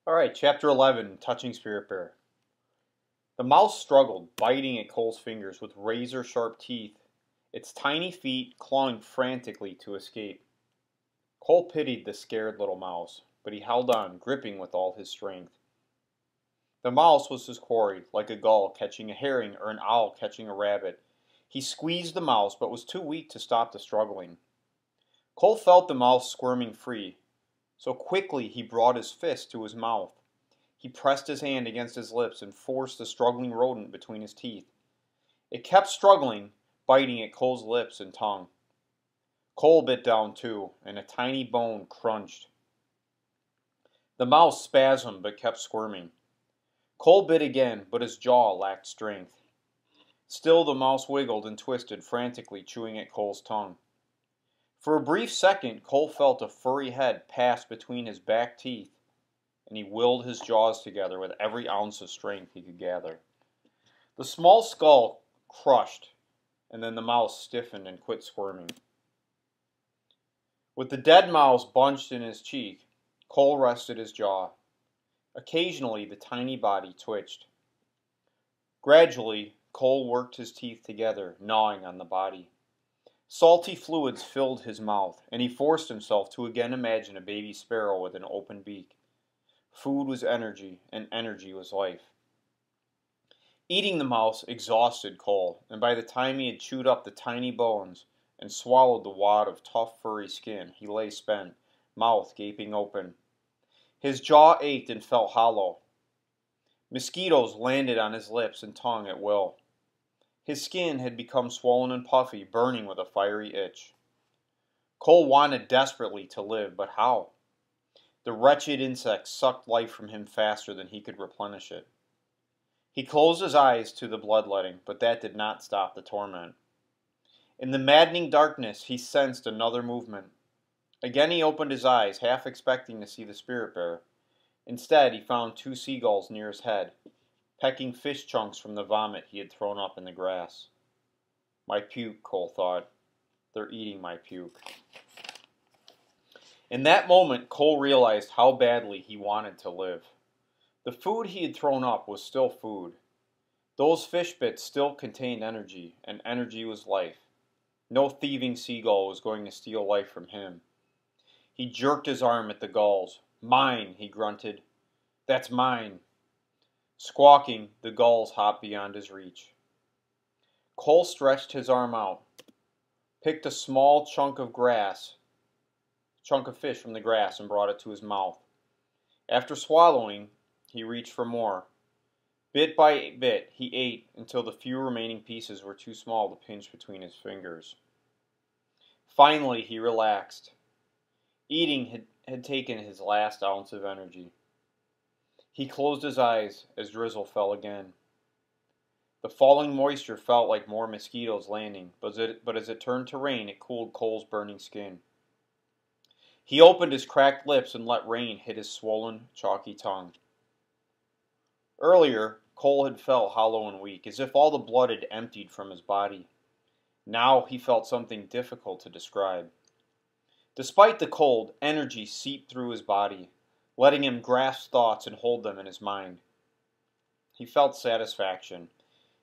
Alright, Chapter 11, Touching Spirit Bear. The mouse struggled, biting at Cole's fingers with razor-sharp teeth, its tiny feet clawing frantically to escape. Cole pitied the scared little mouse, but he held on, gripping with all his strength. The mouse was his quarry, like a gull catching a herring or an owl catching a rabbit. He squeezed the mouse, but was too weak to stop the struggling. Cole felt the mouse squirming free, so quickly he brought his fist to his mouth. He pressed his hand against his lips and forced the struggling rodent between his teeth. It kept struggling, biting at Cole's lips and tongue. Cole bit down too, and a tiny bone crunched. The mouse spasmed but kept squirming. Cole bit again, but his jaw lacked strength. Still the mouse wiggled and twisted, frantically chewing at Cole's tongue. For a brief second, Cole felt a furry head pass between his back teeth, and he willed his jaws together with every ounce of strength he could gather. The small skull crushed, and then the mouse stiffened and quit squirming. With the dead mouse bunched in his cheek, Cole rested his jaw. Occasionally, the tiny body twitched. Gradually, Cole worked his teeth together, gnawing on the body. Salty fluids filled his mouth, and he forced himself to again imagine a baby sparrow with an open beak. Food was energy, and energy was life. Eating the mouse exhausted Cole, and by the time he had chewed up the tiny bones and swallowed the wad of tough furry skin, he lay spent, mouth gaping open. His jaw ached and felt hollow. Mosquitoes landed on his lips and tongue at will. His skin had become swollen and puffy, burning with a fiery itch. Cole wanted desperately to live, but how? The wretched insects sucked life from him faster than he could replenish it. He closed his eyes to the bloodletting, but that did not stop the torment. In the maddening darkness, he sensed another movement. Again he opened his eyes, half expecting to see the spirit bear. Instead, he found two seagulls near his head, pecking fish chunks from the vomit he had thrown up in the grass. My puke, Cole thought. They're eating my puke. In that moment, Cole realized how badly he wanted to live. The food he had thrown up was still food. Those fish bits still contained energy, and energy was life. No thieving seagull was going to steal life from him. He jerked his arm at the gulls. Mine, he grunted. That's mine. Squawking, the gulls hopped beyond his reach. Cole stretched his arm out, picked a small chunk of fish from the grass, and brought it to his mouth. After swallowing, he reached for more. Bit by bit, he ate until the few remaining pieces were too small to pinch between his fingers. Finally, he relaxed. Eating had taken his last ounce of energy. He closed his eyes as drizzle fell again. The falling moisture felt like more mosquitoes landing, but as it turned to rain, it cooled Cole's burning skin. He opened his cracked lips and let rain hit his swollen, chalky tongue. Earlier, Cole had felt hollow and weak, as if all the blood had emptied from his body. Now he felt something difficult to describe. Despite the cold, energy seeped through his body, letting him grasp thoughts and hold them in his mind. He felt satisfaction.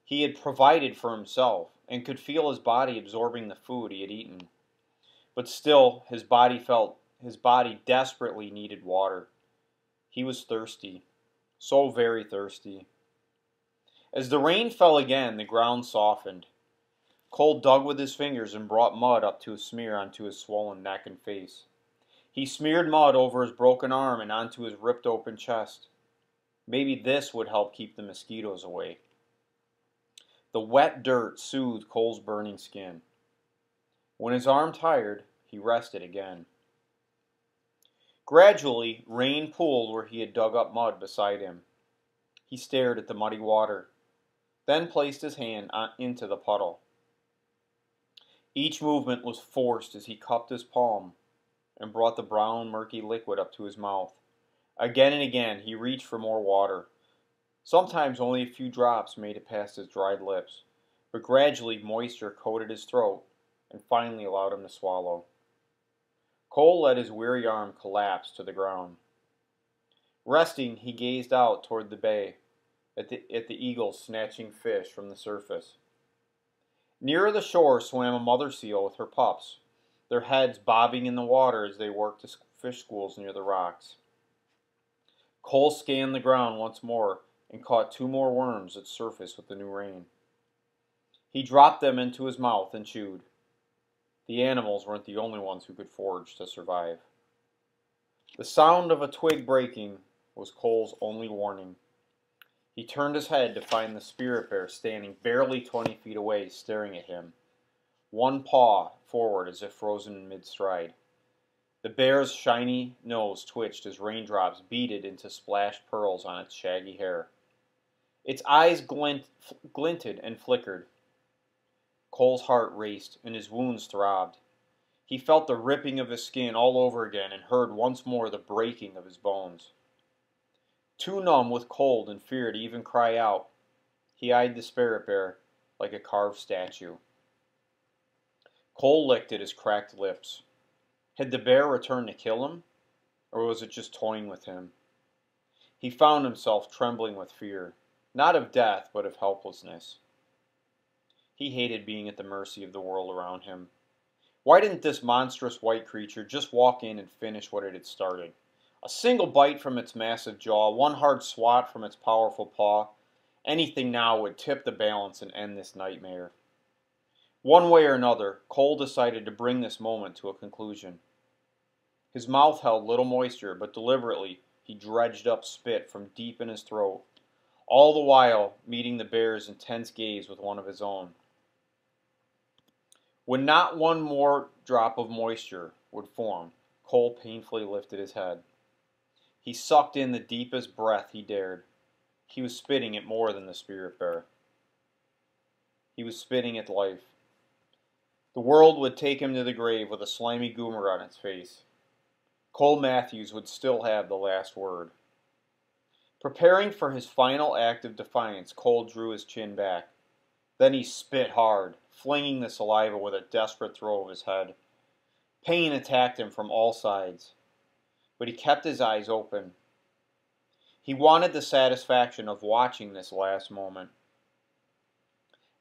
He had provided for himself, and could feel his body absorbing the food he had eaten. But still, his body desperately needed water. He was thirsty. So very thirsty. As the rain fell again, the ground softened. Cole dug with his fingers and brought mud up to smear onto his swollen neck and face. He smeared mud over his broken arm and onto his ripped open chest. Maybe this would help keep the mosquitoes away. The wet dirt soothed Cole's burning skin. When his arm tired, he rested again. Gradually, rain pooled where he had dug up mud beside him. He stared at the muddy water, then placed his hand into the puddle. Each movement was forced as he cupped his palm and brought the brown, murky liquid up to his mouth. Again and again, he reached for more water. Sometimes only a few drops made it past his dried lips, but gradually moisture coated his throat and finally allowed him to swallow. Cole let his weary arm collapse to the ground. Resting, he gazed out toward the bay, at the eagles snatching fish from the surface. Nearer the shore swam a mother seal with her pups, their heads bobbing in the water as they worked the fish schools near the rocks. Cole scanned the ground once more and caught 2 more worms that surfaced with the new rain. He dropped them into his mouth and chewed. The animals weren't the only ones who could forage to survive. The sound of a twig breaking was Cole's only warning. He turned his head to find the spirit bear standing barely 20 feet away, staring at him, one paw forward as if frozen in mid-stride. The bear's shiny nose twitched as raindrops beaded into splashed pearls on its shaggy hair. Its eyes glinted and flickered. Cole's heart raced and his wounds throbbed. He felt the ripping of his skin all over again and heard once more the breaking of his bones. Too numb with cold and fear to even cry out, he eyed the spirit bear like a carved statue. Cole licked at his cracked lips. Had the bear returned to kill him, or was it just toying with him? He found himself trembling with fear, not of death, but of helplessness. He hated being at the mercy of the world around him. Why didn't this monstrous white creature just walk in and finish what it had started? A single bite from its massive jaw, one hard swat from its powerful paw, anything now would tip the balance and end this nightmare. One way or another, Cole decided to bring this moment to a conclusion. His mouth held little moisture, but deliberately he dredged up spit from deep in his throat, all the while meeting the bear's intense gaze with one of his own. When not one more drop of moisture would form, Cole painfully lifted his head. He sucked in the deepest breath he dared. He was spitting at more than the spirit bear. He was spitting at life. The world would take him to the grave with a slimy goomer on its face. Cole Matthews would still have the last word. Preparing for his final act of defiance, Cole drew his chin back. Then he spit hard, flinging the saliva with a desperate throw of his head. Pain attacked him from all sides, but he kept his eyes open. He wanted the satisfaction of watching this last moment.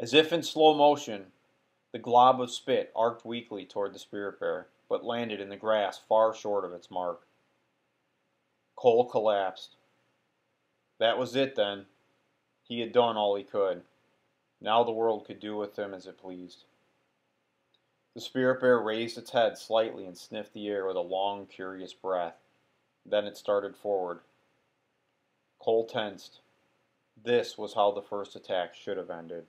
As if in slow motion, the glob of spit arced weakly toward the spirit bear, but landed in the grass far short of its mark. Cole collapsed. That was it then. He had done all he could. Now the world could do with him as it pleased. The spirit bear raised its head slightly and sniffed the air with a long, curious breath. Then it started forward. Cole tensed. This was how the first attack should have ended.